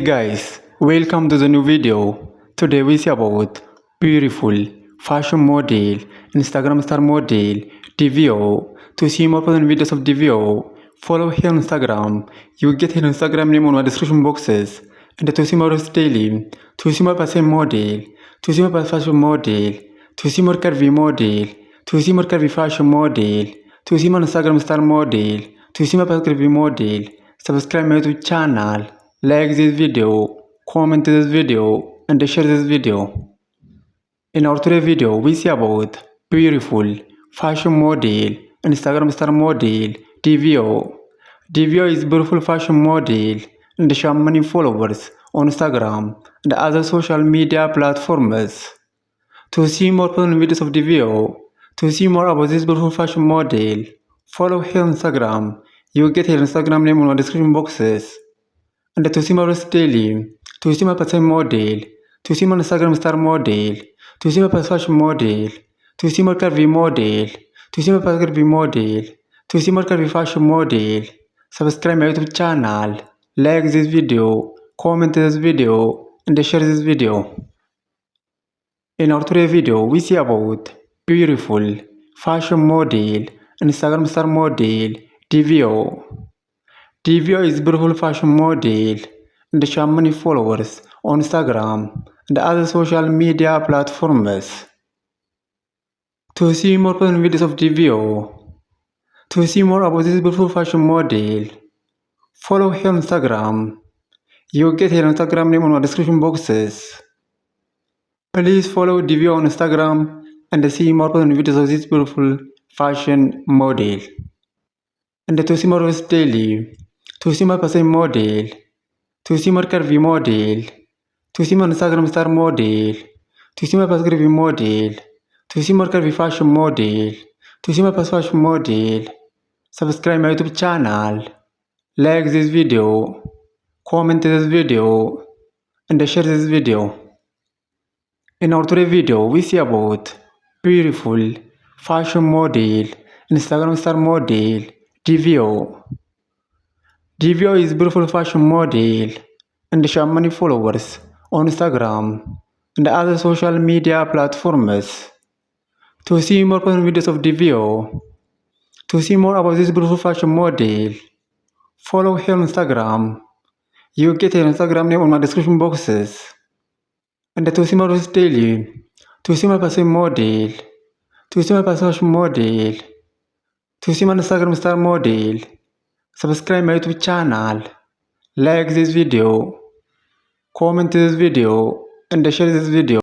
guys, welcome to the new video. Today we see about beautiful fashion model, Instagram star model, DVO. To see more fun videos of DVO, follow her on Instagram. You get her Instagram name on the description boxes. And to see more daily, to see more fashion model, to see more fashion model, to see more curvy model, to see more curvy fashion model, to see more Instagram star model, to see more curvy model. Subscribe my YouTube channel. Like this video, comment this video, and share this video. In our today's video, we see about beautiful fashion model, Instagram star model, DVO. DVO is beautiful fashion model and she has many followers on Instagram and other social media platforms. To see more fun videos of DVO, to see more about this beautiful fashion model, follow her on Instagram. You will get her Instagram name in the description boxes. And to see more daily, to see my fashion model, to see my Instagram star model, to see my fashion model, to see more curvy model, to see my curvy model, to see more curvy fashion model. Subscribe my YouTube channel, like this video, comment this video, and share this video. In our today's video, we see about beautiful fashion model, Instagram star model, DVO. DVO is beautiful fashion model and she has many followers on Instagram and other social media platforms. To see more fun videos of DVO, to see more about this beautiful fashion model, follow her on Instagram. You'll get her Instagram name on the description boxes. Please follow DVO on Instagram and see more fun videos of this beautiful fashion model. And to see more videos daily, to see my fashion model, to see my curvy model, to see my Instagram star model, to see my curvy model, to see my curvy fashion model, to see my fashion model. Subscribe my YouTube channel, like this video, comment this video, and share this video. In our today's video, we see about beautiful fashion model, Instagram star model, DVO. DVO is beautiful fashion model and she has many followers on Instagram and other social media platforms. To see more fun videos of DVO, to see more about this beautiful fashion model, follow her on Instagram. You get her Instagram name on my description boxes. And to see more videos daily, to see my fashion model, to see my fashion model, to see my Instagram star model. Subscribe my YouTube channel, like this video, comment this video, and share this video.